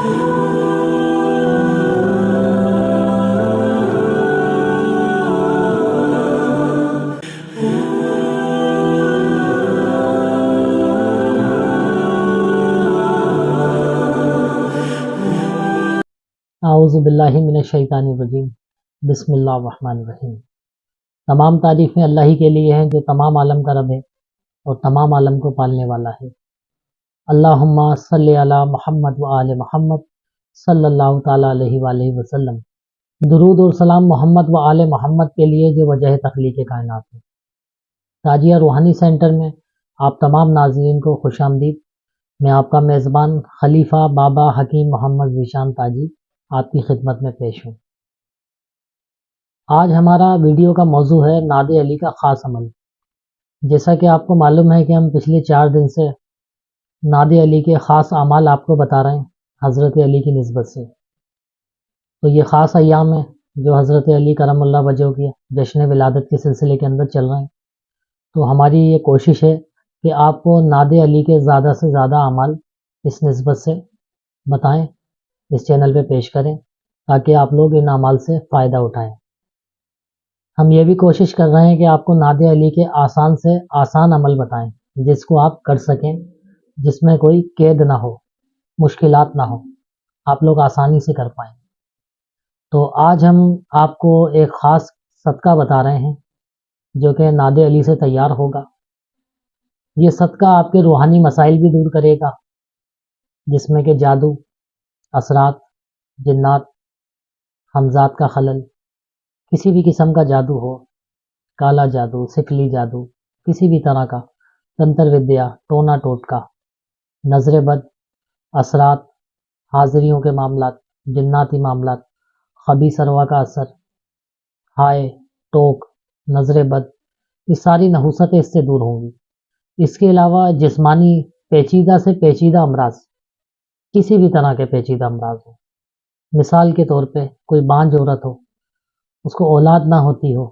اعوذ باللہ من الشیطان الرجیم، بسم اللہ الرحمن الرحیم۔ تمام تعریفیں اللہ ہی کے لیے ہیں جو تمام عالم کا رب ہے اور تمام عالم کو پالنے والا ہے۔ اللہم صلی علی محمد و آل محمد صلی اللہ تعالیٰ علیہ وآلہ وسلم۔ درود اور سلام محمد و آل محمد کے لیے جو وجہ تخلیق کائنات ہے۔ تاجیہ روحانی سینٹر میں آپ تمام ناظرین کو خوش آمدید۔ میں آپ کا میزبان خلیفہ بابا حکیم محمد ذیشان تاجی آپ کی خدمت میں پیش ہوں۔ آج ہمارا ویڈیو کا موضوع ہے ناد علی کا خاص عمل۔ جیسا کہ آپ کو معلوم ہے کہ ہم پچھلے 4 دن سے ناد علی کے خاص اعمال آپ کو بتا رہے ہیں حضرت علی کی نسبت سے۔ تو یہ خاص ایام ہیں جو حضرت علی کرم اللہ وجہہ کی جشن ولادت کے سلسلے کے اندر چل رہے ہیں۔ تو ہماری یہ کوشش ہے کہ آپ کو ناد علی کے زیادہ سے زیادہ اعمال اس نسبت سے بتائیں، اس چینل پہ پیش کریں تاکہ آپ لوگ ان اعمال سے فائدہ اٹھائیں۔ ہم یہ بھی کوشش کر رہے ہیں کہ آپ کو ناد علی کے آسان سے آسان عمل بتائیں جس کو آپ کر سکیں، جس میں کوئی قید نہ ہو، مشکلات نہ ہو، آپ لوگ آسانی سے کر پائیں۔ تو آج ہم آپ کو ایک خاص صدقہ بتا رہے ہیں جو کہ ناد علی سے تیار ہوگا۔ یہ صدقہ آپ کے روحانی مسائل بھی دور کرے گا، جس میں کہ جادو، اثرات، جنات، حمزات کا خلل، کسی بھی قسم کا جادو ہو، کالا جادو، سفلی جادو، کسی بھی طرح کا تنتر ودیا، ٹونا ٹوٹکا، نظر بد، اثرات، حاضریوں کے معاملات، جناتی معاملات، خبیث ارواح کا اثر، ہائے، ٹوک، نظر بد، یہ ساری نحوستیں اس سے دور ہوں گی۔ اس کے علاوہ جسمانی پیچیدہ سے پیچیدہ امراض، کسی بھی طرح کے پیچیدہ امراض ہو، مثال کے طور پہ کوئی بانجھ عورت ہو، اس کو اولاد نہ ہوتی ہو،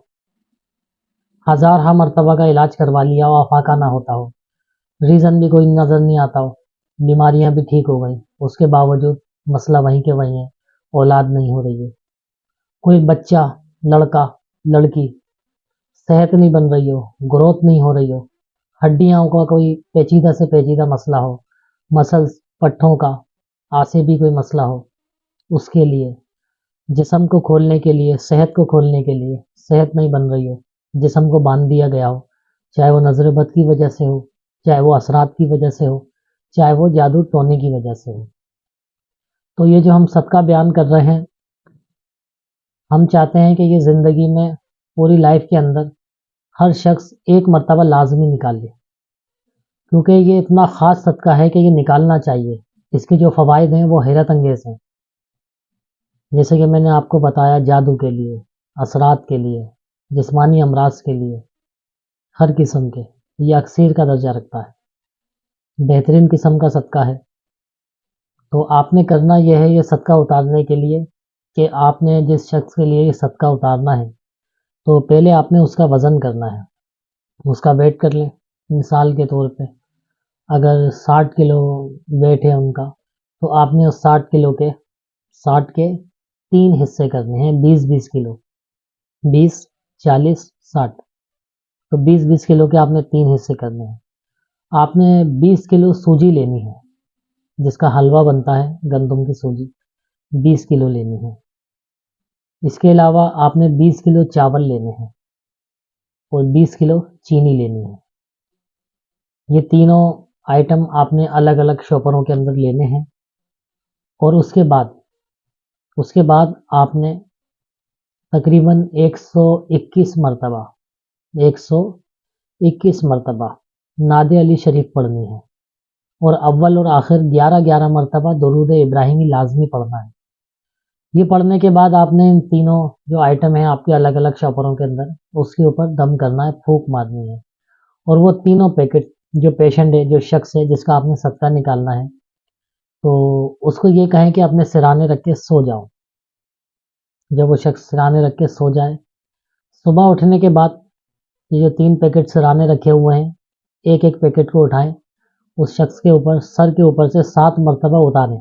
ہزارہ مرتبہ کا علاج کروا لیا ہو، افاقہ نہ ہوتا ہو، ریزن بھی کوئی نظر نہیں آتا ہو، بیماریاں بھی ٹھیک ہو گئیں، اس کے باوجود مسئلہ وہیں کے وہیں ہے، اولاد نہیں ہو رہی ہے، کوئی بچہ، لڑکا، لڑکی، صحت نہیں بن رہی ہو، گروتھ نہیں ہو رہی ہو، ہڈیاں کا کوئی پیچیدہ سے پیچیدہ مسئلہ ہو، مسلز، پٹھوں کا، آسیبی کوئی مسئلہ ہو، اس کے لیے، جسم کو کھولنے کے لیے، صحت کو کھولنے کے لیے، صحت نہیں بن رہی ہو، جسم کو باندھ دیا گیا ہو، چاہے وہ نظر بد کی وجہ سے ہو، چاہے وہ اثرات کی وجہ سے ہو، چاہے وہ جادو ٹونے کی وجہ سے ہو۔ تو یہ جو ہم صدقہ بیان کر رہے ہیں، ہم چاہتے ہیں کہ یہ زندگی میں پوری لائف کے اندر ہر شخص ایک مرتبہ لازمی نکال لے، کیونکہ یہ اتنا خاص صدقہ ہے کہ یہ نکالنا چاہیے۔ اس کے جو فوائد ہیں وہ حیرت انگیز ہیں، جیسے کہ میں نے آپ کو بتایا، جادو کے لیے، اثرات کے لیے، جسمانی امراض کے لیے، ہر قسم کے، یہ اکثیر کا درجہ رکھتا ہے، بہترین قسم کا صدقہ ہے۔ تو آپ نے کرنا یہ ہے، یہ صدقہ اتارنے کے لیے کہ آپ نے جس شخص کے لیے یہ صدقہ اتارنا ہے تو پہلے آپ نے اس کا وزن کرنا ہے، اس کا ویٹ کر لیں۔ مثال کے طور پہ اگر 60 کلو ویٹ ہے ان کا، تو آپ نے اس 60 کے 3 حصے کرنے ہیں، 20-20 کلو، 20، 40، 60، تو 20-20 کلو کے آپ نے 3 حصے کرنے ہیں۔ آپ نے 20 کلو سوجی لینی ہے، جس کا حلوہ بنتا ہے، گندم کی سوجی، 20 کلو لینی ہے۔ اس کے علاوہ آپ نے 20 کلو چاول لینے ہیں اور 20 کلو چینی لینی ہے۔ یہ تینوں آئٹم آپ نے الگ الگ شوپروں کے اندر لینے ہیں، اور اس کے بعد آپ نے تقریباً 121 مرتبہ ناد علی شریف پڑھنی ہے، اور اول اور آخر 11 مرتبہ درود ابراہیمی لازمی پڑھنا ہے۔ یہ پڑھنے کے بعد آپ نے ان تینوں جو آئٹم ہیں آپ کے الگ الگ شاپروں کے اندر، اس کے اوپر دم کرنا ہے، پھونک مارنی ہے، اور وہ تینوں پیکٹ جو پیشنٹ ہے، جو شخص ہے جس کا آپ نے صدقہ نکالنا ہے، تو اس کو یہ کہیں کہ اپنے سرانے رکھ کے سو جاؤ۔ جب وہ شخص سرانے رکھ کے سو جائے، صبح اٹھنے کے بعد یہ جو 3 پیکٹ سرانے رکھے ہوئے ہیں، ایک ایک پیکٹ کو اٹھائیں، اس شخص کے اوپر، سر کے اوپر سے 7 مرتبہ اتاریں،